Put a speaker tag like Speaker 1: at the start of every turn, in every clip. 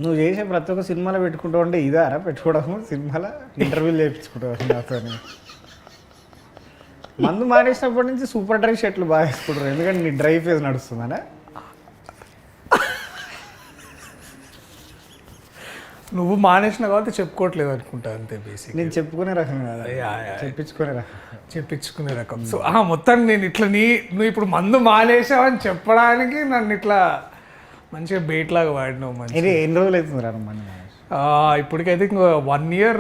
Speaker 1: నువ్వు చేసే ప్రతి ఒక్క సినిమాలో పెట్టుకుంటావు అంటే ఇదారా పెట్టుకోవడము సినిమాలో ఇంటర్వ్యూలు చేయించుకుంటావు నాతో. మందు మానేసినప్పటి నుంచి సూపర్ డ్రై షర్ట్లు బాగా వేసుకుంటారు ఎందుకంటే నీ డ్రై ఫేజ్ నడుస్తుందనే.
Speaker 2: నువ్వు మానేసిన కాబట్టి చెప్పుకోవట్లేదు అనుకుంటా అంతే బేసిక్.
Speaker 1: నేను చెప్పుకునే రకం కదా, చెప్పించుకునే రకం,
Speaker 2: చెప్పించుకునే రకం. సో మొత్తం నేను ఇట్లా నువ్వు ఇప్పుడు మందు మానేసావని చెప్పడానికి నన్ను ఇట్లా మంచిగా బేట్ లాగా వాడినావు. మంచి
Speaker 1: ఎన్ని రోజులు అవుతుంది రా మందు?
Speaker 2: ఇప్పటికైతే ఇంకో 1 year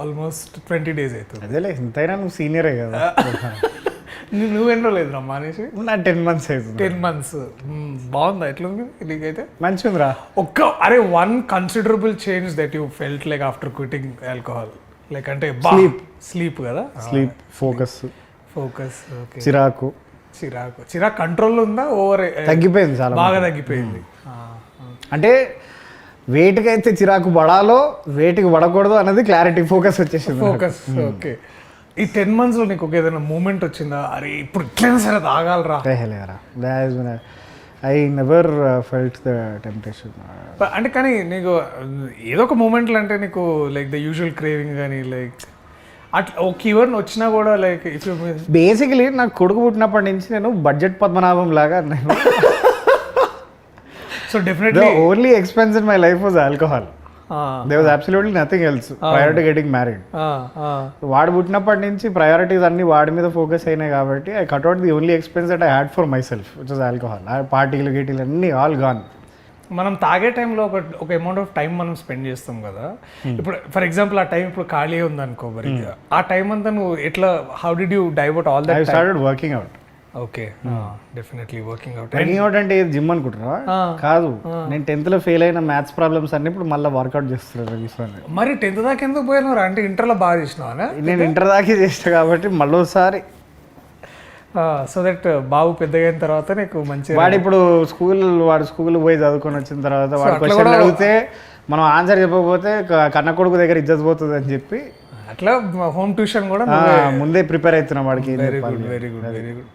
Speaker 2: ఆల్మోస్ట్ 20 days అవుతుంది.
Speaker 1: అదేలే ఎంతైనా నువ్వు సీనియరే కదా.
Speaker 2: నువ్వు ఎన్నో లేదురా మానేసి?
Speaker 1: నా 10 months అవుతుంది.
Speaker 2: 10 months. బాగుందా ఎట్లుంది నీకైతే?
Speaker 1: మంచిగా ఉందిరా.
Speaker 2: One considerable change that you felt like after quitting alcohol like అంటే స్లీప్ కదా,
Speaker 1: స్లీప్, ఫోకస్,
Speaker 2: చిరాకు కంట్రోల్ ఉందా? ఓవర్
Speaker 1: తగ్గిపోయింది, చాలా
Speaker 2: బాగా తగ్గిపోయింది.
Speaker 1: అంటే వేటికి అయితే చిరాకు పడాలో వేటికి పడకూడదు అన్నది క్లారిటీ, ఫోకస్ వచ్చేసింది.
Speaker 2: ఫోకస్. ఓకే. ఈ 10 months నీకు ఒక ఏదైనా మూమెంట్ వచ్చిందా, అరే ఇప్పుడు ఇట్లయినా సరే తాగాలరా?
Speaker 1: I never felt the temptation.
Speaker 2: అంటే కానీ నీకు ఏదో ఒక మూమెంట్లు అంటే నీకు లైక్ ద యూజువల్ క్రేవింగ్ కానీ లైక్ అట్లా ఒక ఈవెంట్ వచ్చినా కూడా లైక్ ఇఫ్
Speaker 1: బేసికలీ నాకు కొడుకు పుట్టినప్పటి నుంచి నేను బడ్జెట్ పద్మనాభం లాగా నేను
Speaker 2: so definitely
Speaker 1: only expense in my life was alcohol. There was absolutely nothing else prior to getting married. వాడు పుట్టినప్పటి నుంచి ప్రయారిటీస్ అన్ని వాడి మీద ఫోకస్ అయినాయి కాబట్టి I cut out the only expense that I had for my self which was alcohol. పార్టీలు గీటీలు అన్నీ ఆల్ గాన్.
Speaker 2: మనం తాగే టైంలో ఒక అమౌంట్ ఆఫ్ టైం మనం స్పెండ్ చేస్తాం కదా. ఇప్పుడు ఫర్ ఎగ్జాంపుల్ ఆ టైం ఇప్పుడు ఖాళీ ఉందనుకో, మరి ఆ టైం అంతా నువ్వు ఎట్లా, how did you divert all that?
Speaker 1: I started working out.
Speaker 2: Okay, definitely working out.
Speaker 1: Working out అంటే జిమ్ అనుకుంటున్నావా? కాదు, నేను 10th లో ఫెయిల్ అయిన మ్యాథ్స్ ప్రాబ్లమ్స్ అన్ని ఇప్పుడు మళ్ళీ వర్కౌట్ చేస్తున్నాను.
Speaker 2: మరి 10th దాకా ఎందుకు పోయినారు? అంటే ఇంటర్లో బాగా చేసినావా?
Speaker 1: నేను ఇంటర్ దాకా చేసిన కాబట్టి మళ్ళీ ఒకసారి
Speaker 2: సో దట్ బాబు పెద్దగా అయిన తర్వాత నీకు మంచి
Speaker 1: వాడు ఇప్పుడు వాడు స్కూల్ పోయి చదువుకొని వచ్చిన తర్వాత వాడు క్వశ్చన్ అడిగితే మనం ఆన్సర్ చెప్పకపోతే కన్న కొడుకు దగ్గర ఇజ్జత్ పోతుంది అని చెప్పి
Speaker 2: అట్లా హోమ్ ట్యూషన్ కూడా
Speaker 1: ముందే ప్రిపేర్ అవుతున్నాం వాడికి.
Speaker 2: Very good, very good, very good.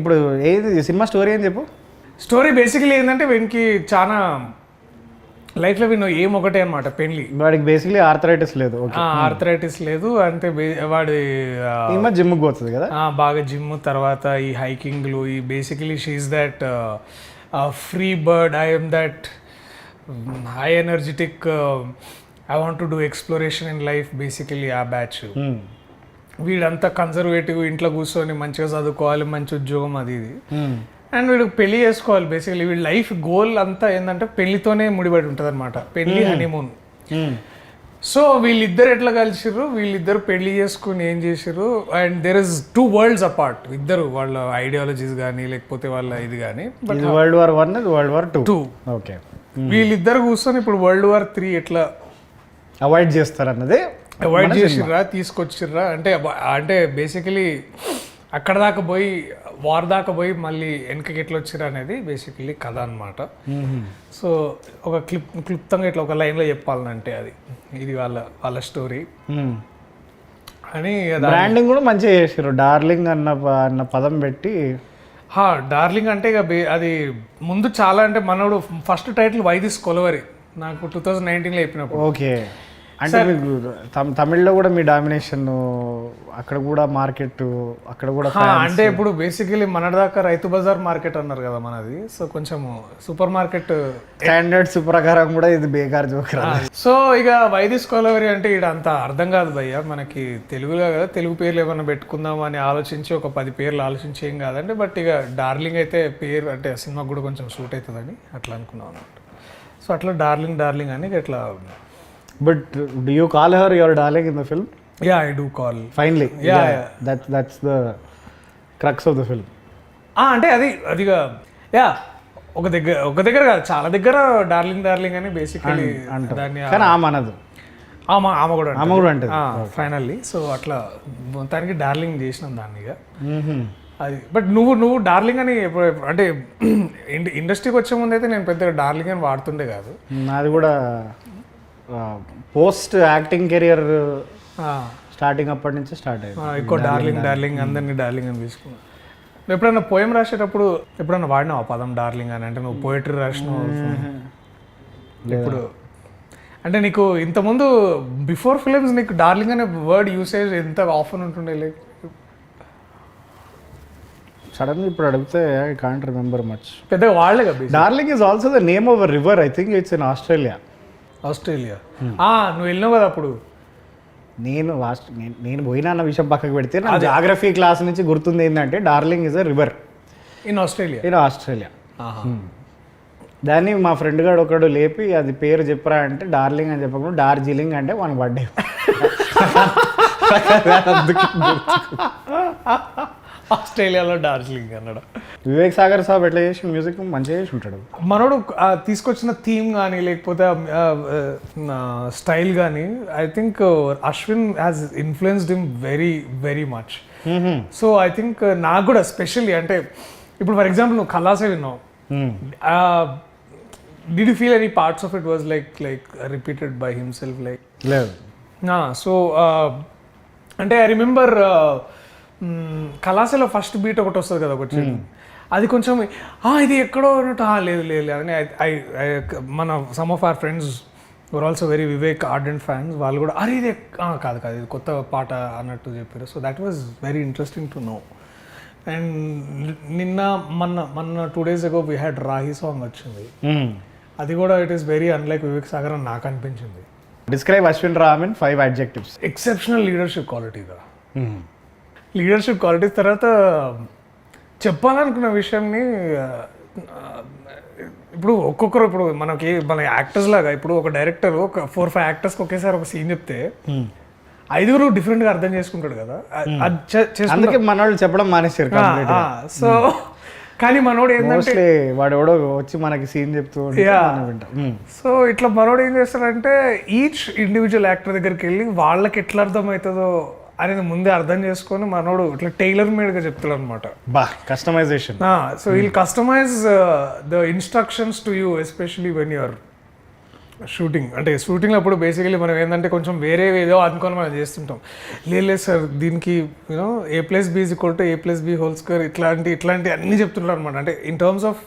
Speaker 1: ఇప్పుడు ఏది సినిమా స్టోరీ అని చెప్పు.
Speaker 2: స్టోరీ బేసికలీ ఏంటంటే వీనికి చాలా లైఫ్లో వీను ఏం ఒకటే అనమాట, పెళ్లి.
Speaker 1: వాడికి బేసికలీ ఆర్థరైటిస్ లేదు.
Speaker 2: ఆర్థరైటిస్ లేదు అంటే వాడి
Speaker 1: జిమ్కి పోతుంది కదా,
Speaker 2: బాగా జిమ్, తర్వాత ఈ హైకింగ్లు, ఈ basically she's that free bird, I'm that high energetic, I want to do exploration in life, basically ఆ బ్యాచ్. వీడంతా కన్జర్వేటివ్, ఇంట్లో కూర్చొని మంచిగా చదువుకోవాలి, మంచి ఉద్యోగం, అది ఇది. అండ్ వీడికి పెళ్లి చేసుకోవాలి. బేసికలీ వీడి లైఫ్ గోల్ అంతా ఏంటంటే పెళ్లితోనే ముడిపడి ఉంటుంది అనమాట, పెళ్లి, హనీమూన్. సో వీళ్ళిద్దరు ఎట్లా కలిసిర్రు, వీళ్ళిద్దరు పెళ్లి చేసుకుని ఏం చేసిర్రు, and there is 2 worlds apart. ఇద్దరు వాళ్ళ ఐడియాలజీస్ కానీ లేకపోతే వాళ్ళ ఇది కానీ.
Speaker 1: But World War I, World War II. Okay,
Speaker 2: వీళ్ళిద్దరు కూర్చొని ఇప్పుడు World War III ఎట్లా
Speaker 1: అవాయిడ్ చేస్తారు అన్నది,
Speaker 2: అవాయిడ్ చేసిర్రా, తీసుకొచ్చిర్రా అంటే బేసికలీ అక్కడ దాకా పోయి వార్ దాకా పోయి మళ్ళీ వెనకకి ఎట్లా వచ్చిర్రా అనేది బేసికలీ కథ అనమాట. సో ఒక క్లుప్తంగా ఇట్లా ఒక లైన్లో చెప్పాలంటే ఇది వాళ్ళ స్టోరీ అని.
Speaker 1: బ్రాండింగ్ కూడా మంచిగా చేసారు, డార్లింగ్ అన్న పదం పెట్టి.
Speaker 2: డార్లింగ్ అంటే ఇక అది ముందు చాలా అంటే మనోడు first title why this Kolaveri నాకు 2019లో చెప్పినప్పుడు.
Speaker 1: ఓకే, అంటే మీకు తమిళ్లో కూడా మీ డామినేషన్, అక్కడ కూడా మార్కెట్, అక్కడ కూడా
Speaker 2: అంటే ఇప్పుడు బేసికలీ మన దాకా రైతు బజార్ మార్కెట్ అన్నారు కదా మనది. సో కొంచెం సూపర్ మార్కెట్
Speaker 1: స్టాండర్డ్స్ ప్రకారం కూడా ఇది బేకార్ జోకర్.
Speaker 2: సో ఇక వైదిస్ కొలవరి అంటే ఇక్కడ అంత అర్థం కాదు భయ్య మనకి, తెలుగులో కదా, తెలుగు పేర్లు ఏమైనా పెట్టుకుందాం అని ఆలోచించి ఒక 10 పేర్లు ఆలోచించి ఏం కాదండి. బట్ ఇక డార్లింగ్ అయితే పేరు అంటే సినిమాకి కూడా కొంచెం సూట్ అవుతుందని అట్లా అనుకున్నాం అన్నమాట. సో అట్లా డార్లింగ్ అని ఇట్లా.
Speaker 1: But do you call her your darling in the film?
Speaker 2: Yeah, I do call.
Speaker 1: Finally.
Speaker 2: Yeah.
Speaker 1: That's the crux of the film.
Speaker 2: అంటే అదిగా ఒక దగ్గర కాదు, చాలా దగ్గర డార్లింగ్ అని బేసికలీ దాన్ని.
Speaker 1: కానీ ఆమె అనదు,
Speaker 2: ఆమె కూడా
Speaker 1: అంటది
Speaker 2: ఫైనల్లీ. సో అట్లా మొత్తానికి డార్లింగ్ చేసినాం దాన్ని ఇక అది. బట్ నువ్వు డార్లింగ్ అని అంటే ఇండస్ట్రీకి వచ్చే ముందు అయితే నేను పెద్దగా డార్లింగ్ అని వాడుతుండే కాదు.
Speaker 1: నాది కూడా పోస్ట్ యాక్టింగ్ కెరియర్ స్టార్టింగ్ అప్పటి నుంచి స్టార్ట్ అయ్యింది.
Speaker 2: ఎక్కువ డార్లింగ్ అందరినీ డార్లింగ్ అని తీసుకున్నాను. ఎప్పుడైనా పోయం రాసేటప్పుడు ఎప్పుడైనా వాడినావు ఆ పదం డార్లింగ్ అని? అంటే నువ్వు పోయిటరీ రాసినావు, ఇప్పుడు అంటే నీకు ఇంతకుముందు బిఫోర్ ఫిలిమ్స్ నీకు డార్లింగ్ అనే వర్డ్ యూసేజ్ ఎంత ఆఫన్ ఉంటుండే లైక్
Speaker 1: సడన్గా ఇప్పుడు అడిగితే ఐ కాంట్ రిమెంబర్ మచ్.
Speaker 2: పెద్దగా వాళ్ళే కదా.
Speaker 1: Darling is also the name of a river, I think it's in Australia.
Speaker 2: నువ్వు వెళ్ళినావు కదా అప్పుడు.
Speaker 1: నేను పోయినా అన్న విషయం పక్కకు పెడితే నా జాగ్రఫీ క్లాస్ నుంచి గుర్తుంది ఏంటంటే darling is a river
Speaker 2: in Australia.
Speaker 1: దాన్ని మా ఫ్రెండ్ గారు ఒకడు లేపి అది పేరు చెప్పరా అంటే డార్లింగ్ అని చెప్పకుండా డార్జిలింగ్ అంటే మనకు పడ్డే.
Speaker 2: ఆస్ట్రేలియాలో డార్జిలింగ్ అన్నాడు.
Speaker 1: వివేక్ సాగర్ సాబ్ ఎట్లా చేసి మ్యూజిక్ మంచిగా చేసి ఉంటాడు.
Speaker 2: మనోడు తీసుకొచ్చిన థీమ్ కానీ లేకపోతే స్టైల్ కానీ I think Ashwin has influenced him very very much. So I think నాకు కూడా స్పెషల్లీ అంటే ఇప్పుడు ఫర్ ఎగ్జాంపుల్ నువ్వు ఖలాసే విన్నావు. Did you feel any parts of it was like repeated by himself like?
Speaker 1: లేదు.
Speaker 2: సో అంటే ఐ రిమెంబర్ కళాశాల ఫస్ట్ బీట్ ఒకటి వస్తుంది కదా ఒకటి, అది కొంచెం ఇది ఎక్కడో అన్నట్టు లేదు లేదు అని మన some of our friends were also very Vivek ardent fans, వాళ్ళు కూడా అరే ఇది కాదు ఇది కొత్త పాట అన్నట్టు చెప్పారు. So that was very interesting to know. And మొన్న 2 days ago we had Rahi song వచ్చింది, అది కూడా it is very unlike Vivek Sagar అని నాకు అనిపించింది.
Speaker 1: Describe Ashwin Ram in 5 adjectives.
Speaker 2: Exceptional leadership క్వాలిటీగా. లీడర్షిప్ క్వాలిటీస్ తర్వాత చెప్పాలనుకున్న విషయంని ఇప్పుడు ఒక్కొక్కరు ఇప్పుడు మన యాక్టర్స్ లాగా ఇప్పుడు ఒక డైరెక్టర్ ఒక 4-5 యాక్టర్స్కి ఒకేసారి ఒక సీన్ చెప్తే 5 డిఫరెంట్గా అర్థం చేసుకుంటాడు కదా.
Speaker 1: అందుకే మనోళ్ళు చెప్పడం మానేశారు.
Speaker 2: సో కానీ మనోడు ఏంటంటే
Speaker 1: వాడు ఎవడో వచ్చి మనకి సీన్ చెప్తూ.
Speaker 2: సో ఇట్లా మనోడు ఏం చేస్తాడంటే ఈచ్ ఇండివిజువల్ యాక్టర్ దగ్గరికి వెళ్ళి వాళ్ళకి ఎట్లా అర్థమవుతుందో అనేది ముందే అర్థం చేసుకొని మనోడు ఇట్లా టైలర్ మేడ్గా చెప్తాడు అనమాట.
Speaker 1: Customization.
Speaker 2: So we'll customize the instructions to you especially when you're shooting. అంటే షూటింగ్ అప్పుడు బేసికలీ మనం ఏంటంటే కొంచెం వేరే ఏదో అనుకొని మనం చేస్తుంటాం. లేదు సార్ దీనికి యూనో A+B = A+B² ఇట్లాంటి అన్నీ చెప్తుంటారు అనమాట. అంటే in terms of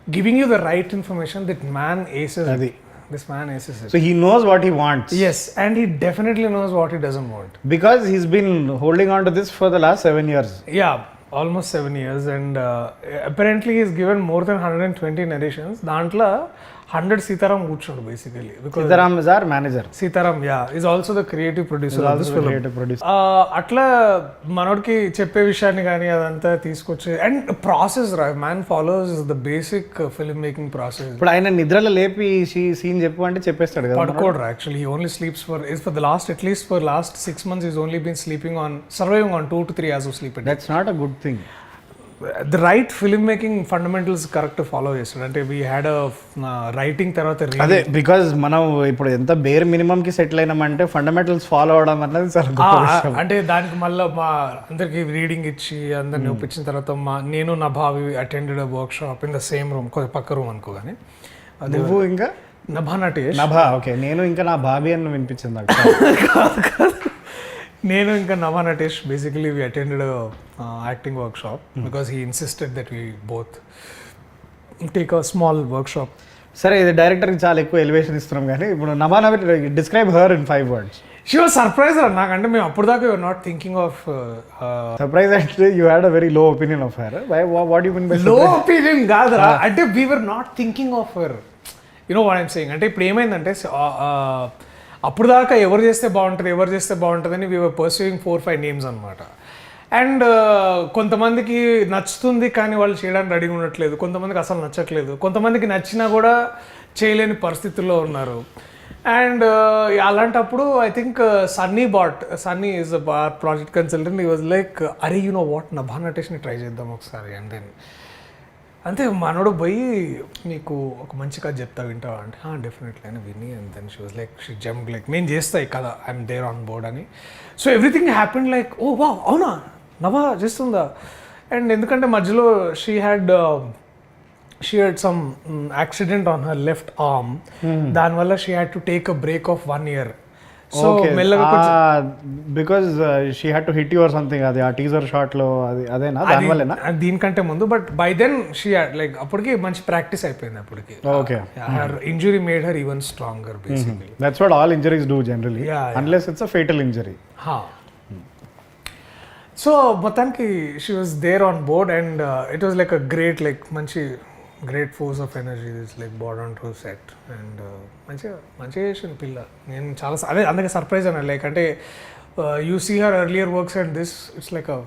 Speaker 2: giving you the right information this man aces.
Speaker 1: అది
Speaker 2: this man is it.
Speaker 1: So he knows what he wants.
Speaker 2: Yes, and he definitely knows what he doesn't want.
Speaker 1: Because he's been holding on to this for the last 7 years.
Speaker 2: Yeah, almost 7 years, and apparently he's given more than 120 narrations. Dantla 100 Sitaram కూర్చోడు basically. Because
Speaker 1: Sitaram is our manager.
Speaker 2: Sitaram, yeah, is also the creative producer of this film.
Speaker 1: Creative producer.
Speaker 2: అట్లా మనోడికి చెప్పే విషయాన్ని కానీ అదంతా తీసుకొచ్చి and process man follows the basic film making process.
Speaker 1: ఇప్పుడు ఆయన నిద్రలో లేపి సీన్ చెప్పు అంటే చెప్పేస్తాడు కదా.
Speaker 2: పడుకోడు actually. He only sleeps for the last at least for last 6 months he's only been sleeping on surviving on 2 to 3 hours of sleep a day.
Speaker 1: That's not a good thing.
Speaker 2: The right film making fundamentals correct follow చేస్తాడు. అంటే we had writing తర్వాత
Speaker 1: అదే because మనం ఇప్పుడు ఎంత bear minimum కి settle అయినామంటే fundamentals follow అవడం అన్నది చాలా గొప్ప విషయం.
Speaker 2: అంటే దానికి మళ్ళీ మా అందరికి రీడింగ్ ఇచ్చి అందరిని ఒప్పించిన తర్వాత నేను నా భావి attended work shop in the same room, పక్క రూమ్ అనుకో. కానీ
Speaker 1: నువ్వు ఇంకా
Speaker 2: నభా నటేష్.
Speaker 1: నభా ఓకే. నేను ఇంకా నా భావి అని వినిపించింది నాకు.
Speaker 2: కాదు నేను ఇంకా Nabha Natesh basically we attended acting workshop because he insisted that we both take a small workshop.
Speaker 1: సరే ఇది డైరెక్టర్కి చాలా ఎక్కువ ఎలివేషన్ ఇస్తున్నాం కానీ ఇప్పుడు నవా నవి describe her in 5 words.
Speaker 2: She was surprise నాకంటే మేము అప్పుడు దాకా you're not thinking of
Speaker 1: surprise అంటే you had a very low opinion of her. What you mean by
Speaker 2: low opinion? కాదురా, అంటే we were not thinking of her. You know what I'm saying. అంటే ఇప్పుడు ఏమైందంటే అప్పుడు దాకా ఎవరు చేస్తే బాగుంటుంది అని వీ వర్ పర్సూయింగ్ 4-5 names అనమాట. అండ్ కొంతమందికి నచ్చుతుంది కానీ వాళ్ళు చేయడానికి రెడీగా ఉండట్లేదు, కొంతమందికి అసలు నచ్చట్లేదు, కొంతమందికి నచ్చినా కూడా చేయలేని పరిస్థితుల్లో ఉన్నారు. అండ్ అలాంటప్పుడు I think Sunny is project consultant. He was like అరే యు నో వాట్ నభా నటేష్ని ట్రై చేద్దాం ఒకసారి. అండ్ దెన్ అంతే మనోడు పోయి నీకు ఒక మంచి కథ చెప్తా వింటావా అంటే డెఫినెట్లీ అని విని. And then she was like she jump like నేను చేస్తా ఈ కథ, ఐఎమ్ దేర్ ఆన్ బోర్డ్ అని. So everything happened like oh wow అవునా నవా చేస్తుందా. అండ్ ఎందుకంటే మధ్యలో she had some accident on her left arm. దానివల్ల she had to take a break of 1 year. So మెల్లగా
Speaker 1: because she had to hit you or something, అది ఆ teaser shot లో అదేనా దానివల్లేనా?
Speaker 2: దీనికంటే ముందు, but by then she like అప్పటికి మంచి ప్రాక్టీస్ అయిపోయింది అప్పటికి.
Speaker 1: Okay,
Speaker 2: her injury made her even stronger basically.
Speaker 1: That's what all injuries do generally, unless it's a fatal injury.
Speaker 2: So మొత్తానికి she was there on board and it was like a great, like మంచి great force of energy this like board on to set. And మంచిగా చేసింది పిల్ల. నేను చాలా అదే అందుకే surprise అన్నా, లైక్ అంటే you see her earlier works and this it's like a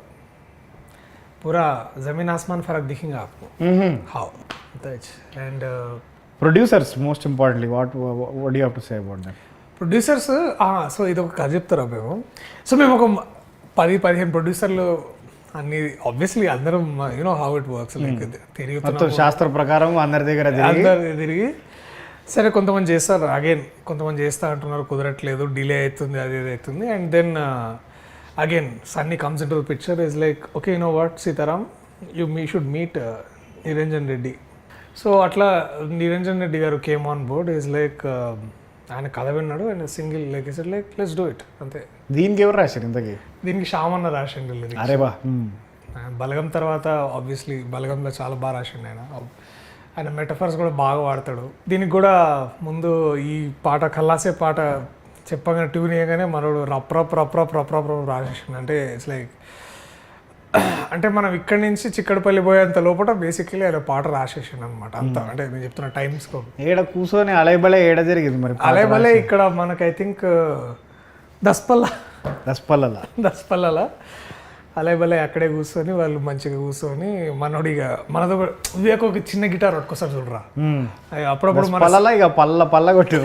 Speaker 2: పూరా జమీన్ ఆస్మాన్ ఫరక్ దిఖేగా ఆప్కో. How and
Speaker 1: producers most importantly what do you have to say about that?
Speaker 2: Producers, so ఇది ఒక కథ చెప్తారా మేము. సో మేము ఒక 10-15 ప్రొడ్యూసర్లు అన్ని, ఆబ్వియస్లీ అందరం you know how it works, like
Speaker 1: తిరుగుతున్నాం శాస్త్ర ప్రకారం అందరి దగ్గర
Speaker 2: తిరిగి సరే కొంతమంది చేస్తారు, అగైన్ కొంతమంది చేస్తా అంటున్నారు, కుదరట్లేదు, డిలే అవుతుంది, అది ఇది అవుతుంది. And then again Sunny comes into the picture, is like okay you know what Sitaram, మీ should meet Niranjan Reddy. So అట్లా నిరంజన్ రెడ్డి గారు came on board, is like ఆయన కథ విన్నాడు and single like is like let's do it అంతే.
Speaker 1: దీనికి ఎవరు రాశారు ఇంతకీ?
Speaker 2: దీనికి శ్యామన్న రాసిండు.
Speaker 1: అరే బా,
Speaker 2: బలగం తర్వాత ఆబ్వియస్లీ బలగంలో చాలా బాగా రాసిండు ఆయన. ఆయన మెటఫర్స్ కూడా బాగా వాడతాడు. దీనికి కూడా ముందు ఈ పాట కల్లాసే పాట చెప్పగానే ట్యూన్ చేయగానే మనోడు రప్ రాసేసిండు. అంటే ఇట్స్ లైక్ అంటే మనం ఇక్కడి నుంచి చిక్కడపల్లి పోయేంత లోపల బేసికలీ ఆయన పాట రాసేసిండు అనమాట అంతా. అంటే నేను చెప్తున్నా టైమ్స్
Speaker 1: ఏడ కూర్చొని అలైబలే ఏడ జరిగింది మరి?
Speaker 2: అలైబలే ఇక్కడ మనకు ఐ థింక్ దస్పల్లల అలైబలే అక్కడే కూర్చొని వాళ్ళు మంచిగా కూర్చొని మనోడిగా మనతో వివేక్ ఒక చిన్న గిటార్ పట్టుకొస్తారు చూడరా, అప్పుడప్పుడు మన
Speaker 1: ఇక పల్ల కొట్టి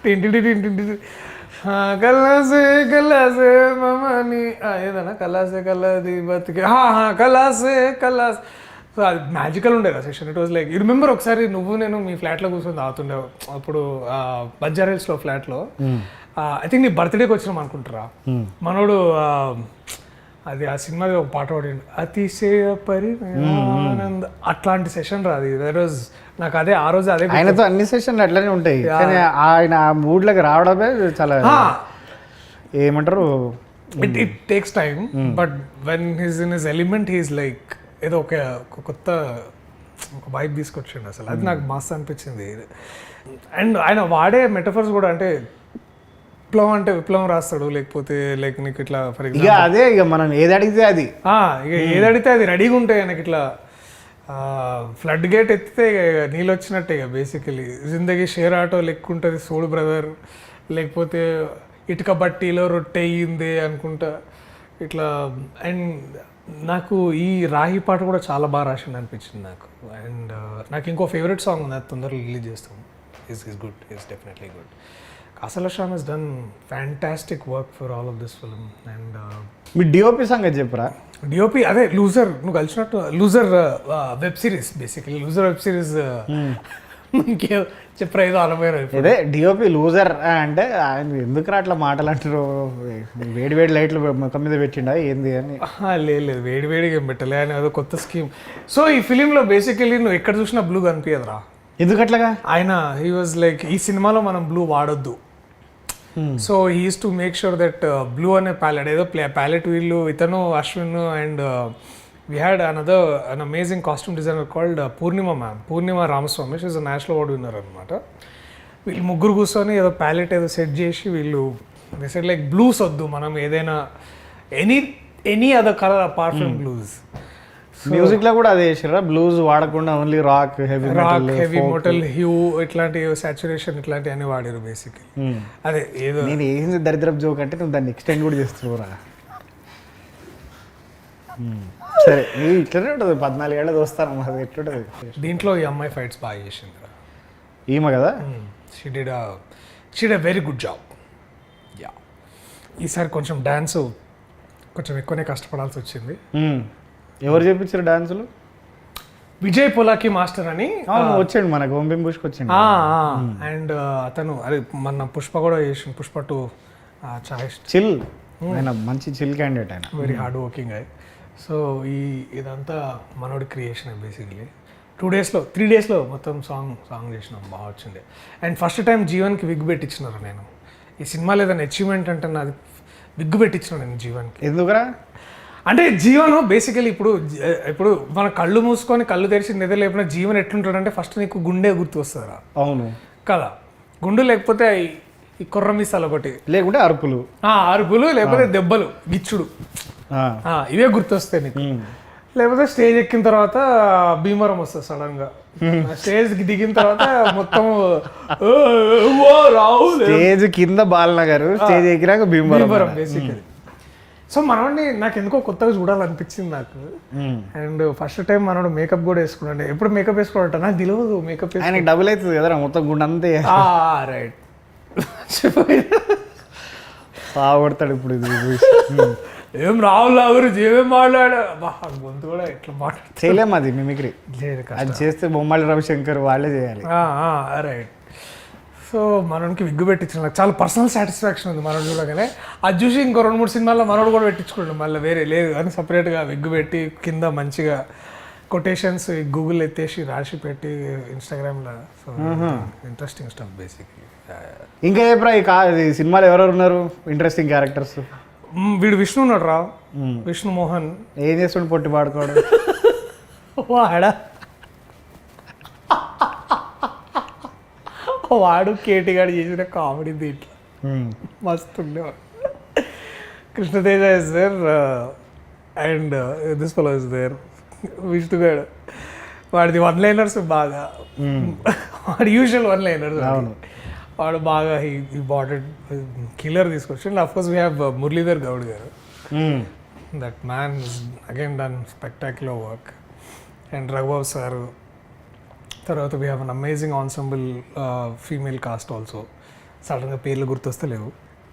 Speaker 2: టింటి కల్లాసే మమని ఏదన్నా కల్లాది బతికే కల్లాసే. సో అది మ్యాజికల్ ఉండేది ఆ session. It was like you remember ఒకసారి నువ్వు నేను మీ ఫ్లాట్లో కూర్చొని తాగుతుండే అప్పుడు బంజారాహిల్స్లో ఫ్లాట్లో, ఐ థింక్ నీ బర్త్డేకి వచ్చినాం అనుకుంటారా, మనోడు అది ఆ సినిమాది ఒక పాట పాడిండు, అతిశయ పరిణానంద, అట్లాంటి సెషన్ రా అది. దట్ వాజ్ నాకు అదే ఆ రోజు అదే.
Speaker 1: ఆయనతో అన్ని సెషన్లు అట్లనే ఉంటాయి, కానీ ఆయన ఆ మూడ్లోకి రావడమే చాలా ఏమంటారు,
Speaker 2: it takes time, but when he's in his element he's like ఏదో ఒక కొత్త ఒక వైబ్ తీసుకొచ్చిండు అసలు. అది నాకు మస్తు అనిపించింది. అండ్ ఆయన వాడే మెటఫర్స్ కూడా, అంటే విప్లవం అంటే విప్లవం రాస్తాడు, లేకపోతే లైక్ నీకు ఇట్లా ఫర్ ఎగ్జాంపుల్
Speaker 1: అదే ఇక మనం ఏది అడిగితే అది,
Speaker 2: ఇక ఏది అడిగితే అది రెడీగా ఉంటాయి ఆయనకి. ఇట్లా ఫ్లడ్ గేట్ ఎత్తితే ఇక నీళ్ళు వచ్చినట్టే ఇక బేసికలీ. జిందగీ షేర్ ఆటో లెక్క ఉంటుంది సోడు బ్రదర్, లేకపోతే ఇటుక బట్టీలో రొట్టె అయ్యింది అనుకుంటా ఇట్లా. అండ్ నాకు ఈ రాహి పాట కూడా చాలా బాగా రాసింది అనిపించింది నాకు. అండ్ నాకు ఇంకో ఫేవరెట్ సాంగ్ ఉంది, అది తొందరగా రిలీజ్ చేస్తాం. Is good, is definitely good. Asal Sham has done fantastic work for all of this film. And
Speaker 1: మీ డిఓపి సంగతి చెప్పరా?
Speaker 2: డిఓపి అదే లూజర్, నువ్వు కలిసినట్టు loser web series, basically loser web series చెప్పరా ఏదో అనుభవం.
Speaker 1: అదే డిఓపి లూజర్ అంటే ఆయన ఎందుకు అట్లా మాటలు అంటారు, వేడి లైట్లు ముఖం మీద పెట్టిండా ఏంది అని?
Speaker 2: లేదు వేడిగా ఏం పెట్టలే, అని అదో కొత్త స్కీమ్. సో ఈ ఫిలింలో బేసికలీ నువ్వు ఎక్కడ చూసినా బ్లూ కనిపించదురా.
Speaker 1: ఎందుకట్లాగా?
Speaker 2: ఆయన హీ వాజ్ లైక్ ఈ సినిమాలో మనం బ్లూ వాడొద్దు, so he is to make sure that blue అనే ప్యాలెట్ ఏదో ప్యాలెట్ వీళ్ళు ఇతను Ashwin and we had another an amazing costume designer called Poornima Ramaswamy, she is a national award winner అనమాట. వీళ్ళు ముగ్గురు కూర్చొని ఏదో ప్యాలెట్ ఏదో సెట్ చేసి వీళ్ళు సెట్ లైక్ బ్లూస్ వద్దు, మనం ఏదైనా any other colour apart from blues.
Speaker 1: Music లో కూడా అదే చేసారా, బ్లూస్ వాడకుండా only rock,
Speaker 2: heavy metal, hue ఇట్లాంటి సాచురేషన్ ఇట్లాంటి అన్ని వాడారు బేసిక్లీ. అదే ఏదో
Speaker 1: నేను ఏంది దరిద్రపు జోక్ అంటే నువ్వు దాన్ని ఎక్స్టెండ్ కూడా చేస్తున్నావురా. సరే ఇట్లనే ఉంటుంది, 14 ఏళ్ళది వస్తాను అది ఎట్లుంటుంది.
Speaker 2: దీంట్లో ఈ అమ్మాయి ఫైట్స్ బాగా చేసింది
Speaker 1: ఈమె కదా,
Speaker 2: she did a very good job. Yeah ఈసారి కొంచెం డ్యాన్స్ కొంచెం ఎక్కువనే కష్టపడాల్సి వచ్చింది.
Speaker 1: ఎవరు చేపించారు డాన్సులు?
Speaker 2: విజయ్ పొలాకి మాస్టర్ అని
Speaker 1: వచ్చాడు మనకు, ఓం బిం పుష్క వచ్చింది.
Speaker 2: అండ్ అతను అదే మన పుష్ప కూడా చేసిండు, పుష్ప 2
Speaker 1: చిల్, ఆయన మంచి చిల్ క్యాండిడేట్, ఆయన
Speaker 2: వెరీ హార్డ్ వర్కింగ్ అయ్యి. సో ఇదంతా మనోడి క్రియేషన్ బేసిక్లీ. 2 డేస్లో 3 డేస్లో మొత్తం సాంగ్ చేసినాం, బాగా వచ్చింది. అండ్ ఫస్ట్ టైం జీవన్కి విగ్ పెట్టించినారు. నేను ఈ సినిమా లేదని అచీవ్మెంట్ అంటే నాది విగ్ పెట్టించిన నేను జీవన్కి.
Speaker 1: ఎందుకురా?
Speaker 2: అంటే జీవన్ బేసికలీ ఇప్పుడు మన కళ్ళు మూసుకొని కళ్ళు తెరిచి నిద్ర లేపిన జీవన్ ఎట్లుంటాడంటే ఫస్ట్ నీకు గుండె గుర్తు వస్తుందిరా.
Speaker 1: అవును
Speaker 2: కదా, గుండు లేకపోతే ఈ కుర్ర మిసాలు ఒకటి,
Speaker 1: లేకుంటే అరుపులు,
Speaker 2: అరుపులు, లేకపోతే దెబ్బలు, గిచ్చుడు, ఇవే గుర్తొస్తాయి నీకు. లేకపోతే స్టేజ్ ఎక్కిన తర్వాత భీమవరం వస్తుంది సడన్ గా. స్టేజ్ దిగిన తర్వాత మొత్తం
Speaker 1: స్టేజ్ కింద బాలనగర్, స్టేజ్ ఎక్కినాక భీమవరం
Speaker 2: బేసికలీ. సో మనోడిని నాకు ఎందుకో కొత్తగా చూడాలనిపించింది నాకు. అండ్ ఫస్ట్ టైం మనోడు మేకప్ కూడా వేసుకున్నాడు. ఎప్పుడు మేకప్ వేసుకోవట నాకు తెలియదు. మేకప్
Speaker 1: ఆయనకి డబుల్ అవుతుంది కదా మొత్తం గుండె అంతే.
Speaker 2: రైట్
Speaker 1: సాగొడతాడు ఇప్పుడు. ఇది
Speaker 2: ఏం రాహుల్ గురించి ఏమేం మాట్లాడా, గొంతు కూడా ఎట్లా మాట్లాడు
Speaker 1: చేయలేము, అది మిమిక్రీ అది చేస్తే బొమ్మాలి రవిశంకర్ వాళ్ళే చేయాలి.
Speaker 2: రైట్. సో మనోడికి విగ్గు పెట్టించిన నాకు చాలా పర్సనల్ సాటిస్ఫాక్షన్ ఉంది. మనోడు చూడగానే అది చూసి ఇంకో 2-3 సినిమాల్లో మనోడు కూడా పెట్టించుకోండి, మళ్ళీ వేరే లేదు కానీ సపరేట్గా విగ్గు పెట్టి కింద మంచిగా కొటేషన్స్ గూగుల్ ఎత్తేసి రాసి పెట్టి ఇన్స్టాగ్రామ్లో. So interesting stuff basically.
Speaker 1: ఇంకా ఏప్రా ఈ సినిమాలో ఎవరెవరు ఉన్నారు ఇంట్రెస్టింగ్ క్యారెక్టర్స్?
Speaker 2: వీడు విష్ణు ఉన్నాడు రా, విష్ణు మోహన్.
Speaker 1: ఏం చేస్తుండే పొట్టి పాడుకోవడం
Speaker 2: వాడా, వాడు కేటీగాడు చేసిన కామెడీ దీంట్లో మస్తు ఉండేవాడు. Krishnateja is there and this fellow is there. విష్ణుగాడు వాడిది 1 లైనర్స్ బాగా, వాడి యూజువల్ 1 లైనర్స్. వాడు బాగా ఈ బాటెడ్ కిల్లర్ తీసుకొచ్చి. And of course we have Muralidhar Goud garu. That man is again done spectacular work. And Raghubabu sir. తర్వాత we have an amazing ensemble female cast also. సడన్గా పేర్లు గుర్తొస్తలేవు.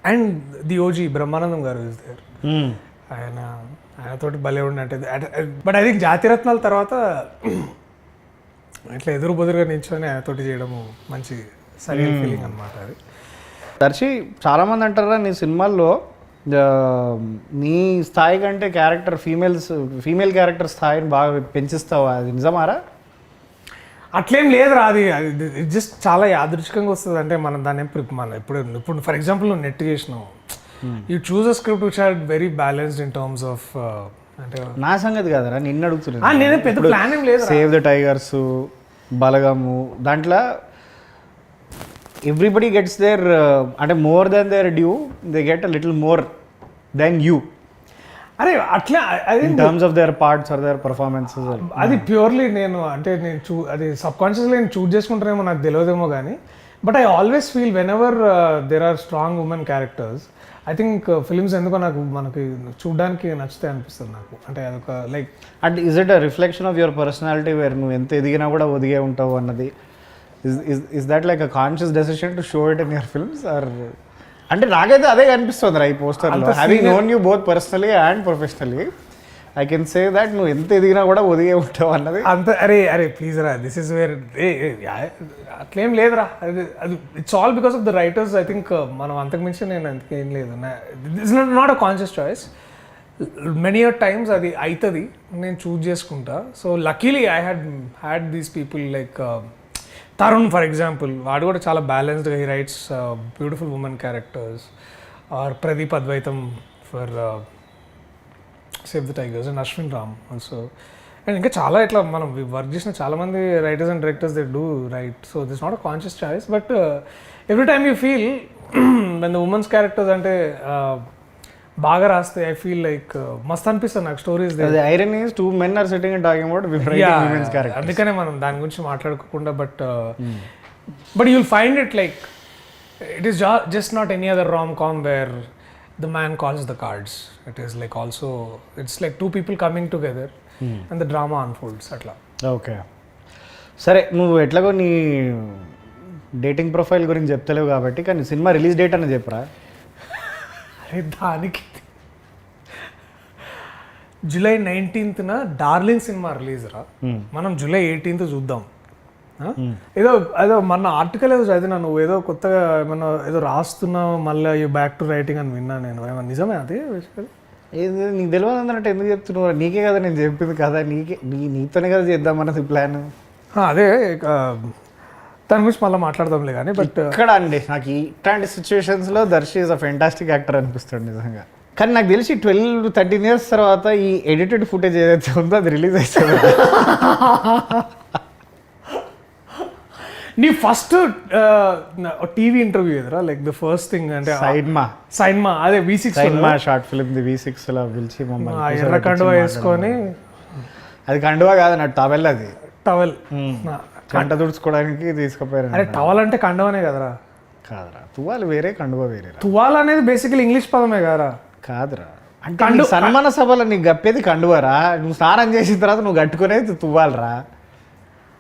Speaker 2: And the OG Brahmanandam garu is there. ఆయనతోటి భలే ఉండే. బట్ ఐ థింక్ జాతిరత్నాల తర్వాత ఇట్లా ఎదురు బదురుగా నిల్చొని ఆయనతోటి చేయడము మంచి సరైన ఫీలింగ్ అనమాట అది.
Speaker 1: దర్శి చాలామంది అంటారా నీ సినిమాల్లో నీ స్థాయి కంటే ఫీమేల్ క్యారెక్టర్ స్థాయిని బాగా పెంచిస్తావా? అది నిజమారా?
Speaker 2: అట్లేం లేదురా, అది జస్ట్ చాలా యాదృచ్ఛికంగా వస్తుంది. అంటే మనం దాన్ని మనం ఇప్పుడు ఫర్ ఎగ్జాంపుల్ నువ్వు నెట్ చేసినావు, you choose a script which are very balanced in terms of. అంటే
Speaker 1: నా సంగతి కాదరా, నిన్ను అడుగుతున్నాను.
Speaker 2: నేనే పెద్ద ప్లాన్ ఏం లేదు.
Speaker 1: సేవ్ ద టైగర్స్, బలగము, దాంట్లో ఎవ్రీబడి గెట్స్ దేర్ అంటే more than their due, they get a little more than you.
Speaker 2: అరే అట్లా
Speaker 1: in terms of their parts or their performances.
Speaker 2: అది ప్యూర్లీ నేను అది సబ్కాన్షియస్లీ నేను చూజ్ చేసుకుంటానేమో నాకు తెలియదేమో కానీ, but I always feel whenever there are strong women characters, I think films ఎందుకో మనకి చూడడానికి నచ్చుతాయి అనిపిస్తుంది నాకు. అంటే అదొక లైక్
Speaker 1: అంటే is it a reflection of your personality where నువ్వు ఎంత ఎదిగినా కూడా ఒదిగే ఉంటావు అన్నది? Is that like a conscious decision to show it in your films or? అంటే నాకైతే అదే కనిపిస్తుంది రా ఈ పోస్టర్లో. Having known you both personally and professionally, I can say that నువ్వు ఎంత ఎదిగినా కూడా ఒదిగే ఉంటావు అన్నది.
Speaker 2: అంత అరే ప్లీజ్ రా, దిస్ ఇస్ వేర్ అట్లేం లేదురా. అది it's all because of the writers. I think మనం అంతకుమించి నేను అంతకేం లేదు. This not a conscious choice. Many times అది అవుతుంది, నేను చూజ్ చేసుకుంటా. So luckily I had these people like Tarun for example. వాడు కూడా చాలా బ్యాలెన్స్డ్గా he writes beautiful women characters. Or Pradeep Advaitham for save the tigers and Ashwin Ram also. And ఇంకా చాలా ఇట్లా మనం వర్క్ చేసిన చాలామంది writers and directors they do right. So this not a conscious choice, but every time you feel when the women's characters అంటే బాగా రాస్తే I feel like మస్త్ అనిపిస్తుంది నాకు stories.
Speaker 1: Iron is 2 men are sitting and talking about women's characters.
Speaker 2: అందుకనే మనం దాని గురించి మాట్లాడుకోకుండా, but you'll find it like it is just not any other rom-com వేర్ the man calls the cards. It is like also, it's like 2 people coming together and the drama unfolds atla.
Speaker 1: Okay సరే, నువ్వు ఎట్లాగో నీ dating profile గురించి చెప్తలేవు కాబట్టి, కానీ cinema release date అని చెప్పరా?
Speaker 2: అరే దానికి July 19th darling cinema release రా. మనం జూలై 18th చూద్దాం. ఏదో మన ఆర్టికల్ ఏదో చదివినా, నువ్వు ఏదో కొత్తగా ఏమన్నా ఏదో రాస్తున్నావు మళ్ళీ యూ బ్యాక్ టు రైటింగ్ అని విన్నా నేను. ఏమన్నా నిజమే అది?
Speaker 1: ఏది నీకు తెలియదు అన్నట్టు ఎందుకు చెప్తున్నావు? నీకే కదా నేను చెప్పింది కదా, నీతోనే కదా చేద్దామన్నది ప్లాన్.
Speaker 2: అదే దాని గురించి మళ్ళీ మాట్లాడదాంలే కానీ బట్
Speaker 1: ఇక్కడ అండి నాకు ఇట్లాంటి సిచ్యువేషన్స్లో Darshi is a fantastic actor అనిపిస్తుంది నిజంగా. కానీ నాకు తెలిసి 12-13 years తర్వాత ఈ ఎడిటెడ్ ఫుటేజ్ ఏదైతే ఉందో అది రిలీజ్ అవుతుంది.
Speaker 2: నీ ఫస్ట్ టీవీ ఇంటర్వ్యూ ఎదురా లైక్ ద ఫస్ట్ థింగ్ అంటే సైన్మా అదే V6
Speaker 1: సైన్మా షార్ట్ ఫిల్మ్ ది V6లో పిలిచి మమ్మల్ని
Speaker 2: ఎర్ర కండువా వేసుకొని,
Speaker 1: అది కండువా కాదు నా టవెల్, అది
Speaker 2: టవల్
Speaker 1: కంట తుడుచుకోవడానికి తీసుకుపోయారు.
Speaker 2: అరే టవల్ అంటే కండువనే కదరా?
Speaker 1: కాదురా, తువ్వాలు వేరే కండువా వేరే.
Speaker 2: తువాల్ అనేది బేసికలీ ఇంగ్లీష్ పదమే కదరా?
Speaker 1: కాదురా, అంటే నీకు సన్మాన సభలో నీకు గప్పేది కండువారా, నువ్వు స్నానం చేసిన తర్వాత నువ్వు కట్టుకునేది తువ్వాలరా.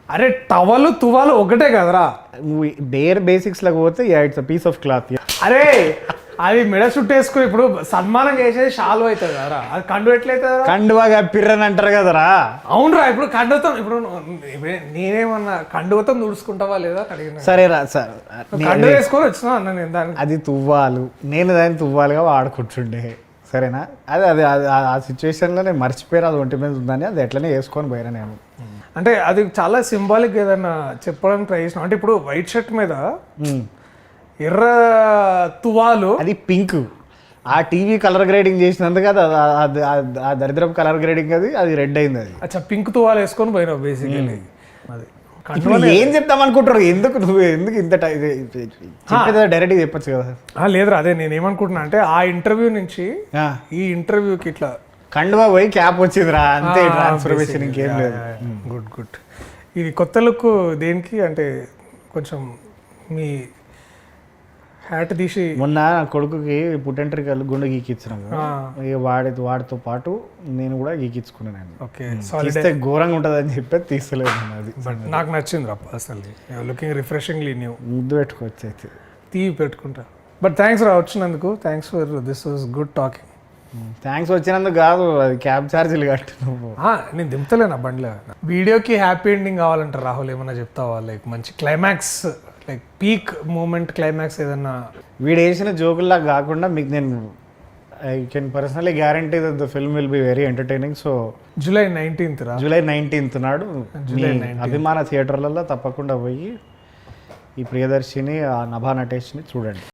Speaker 2: అరే టవల్ తువాలు ఒకటే కదరా?
Speaker 1: నువ్వు బేర్ బేసిక్స్లోకి పోతే it's a piece of cloth.
Speaker 2: అరే అది మెడ చుట్టేసుకుని ఇప్పుడు సన్మానం చేసేది షాల్వ్ అవుతుంది కదరా, అది కండు ఎట్లయితుంది?
Speaker 1: కండువా కప్పిర్రని అంటారు కదరా.
Speaker 2: అవునరా, ఇప్పుడు కండువతో ఇప్పుడు నేనేమన్నా కండువతో తుడుచుకుంటావా లేదా అడిగిన.
Speaker 1: సరేరా సార్,
Speaker 2: కండు వేసుకొని వచ్చినా అన్న నేను దాన్ని.
Speaker 1: అది తువ్వాలు, నేను దాన్ని తువ్వాలుగా వాడుకుంటుండే, సరేనా? అదే అదే ఆ సిచ్యువేషన్లో నేను మర్చిపోయాను అది ఒంటి మీద ఉందని, అది ఎట్లనే వేసుకొని పోయినా నేను.
Speaker 2: అంటే అది చాలా సింబాలిక్ ఏదన్నా చెప్పడానికి ట్రై చేసిన. అంటే ఇప్పుడు వైట్ షర్ట్ మీద ఎర్ర తువాలు,
Speaker 1: అది పింక్. ఆ టీవీ కలర్ గ్రేడింగ్ చేసినందుకు అది ఆ దరిద్రపు కలర్ గ్రేడింగ్ అది రెడ్ అయింది. అది
Speaker 2: అచ్చా పింక్ తువాలు వేసుకొని పోయినావు బేసికలీ. అది
Speaker 1: ఏం చెప్తాం అనుకుంటారు, ఎందుకు ఇంత డైరెక్ట్ చెప్పచ్చు కదా.
Speaker 2: లేదురా, అదే నేను ఏమనుకుంటున్నా అంటే ఆ ఇంటర్వ్యూ నుంచి ఈ ఇంటర్వ్యూకి ఇట్లా
Speaker 1: కండువా పోయి క్యాప్ వచ్చిందిరా, అంతే ట్రాన్స్ఫర్మేషన్, ఇంకేం లేదు.
Speaker 2: Good good. ఇది కొత్త లుక్ దేనికి అంటే కొంచెం మీ హ్యాట్ తీసి
Speaker 1: మొన్న కొడుకుకి పుట్టెంట్రికలు గుండె గీకిచ్చినాము, ఇక వాడితో పాటు నేను కూడా గీకించుకున్నాను.
Speaker 2: ఓకే,
Speaker 1: తీస్తే ఘోరంగా ఉంటుంది అని చెప్పి తీస్తలేదు. అది
Speaker 2: బట్ నాకు నచ్చింది రా పర్సనల్లీ, లుకింగ్ రిఫ్రెషింగ్లీ న్యూ.
Speaker 1: ముద్దు పెట్టుకోవచ్చు అయితే,
Speaker 2: తీవి పెట్టుకుంటా. బట్ థ్యాంక్స్ రా వచ్చినందుకు, thanks for this was good talking.
Speaker 1: Thanks వచ్చినందుకు కాదు, అది క్యాబ్ ఛార్జీలు కట్టు నువ్వు.
Speaker 2: నేను దింపుతలేనా బండిలో. వీడియోకి హ్యాపీ ఎండింగ్ కావాలంటే రాహుల్ ఏమన్నా చెప్తావా? లైక్ మంచి climax, like peak moment climax ఏదన్నా.
Speaker 1: వీడు వేసిన జోకుల్లా కాకుండా మీకు నేను I can personally guarantee that the film will be very entertaining. So
Speaker 2: July 19th
Speaker 1: July 19th నాడు అభిమాన థియేటర్లలో తప్పకుండా పోయి ఈ ప్రియదర్శిని, ఆ నభా నటేష్ని చూడండి.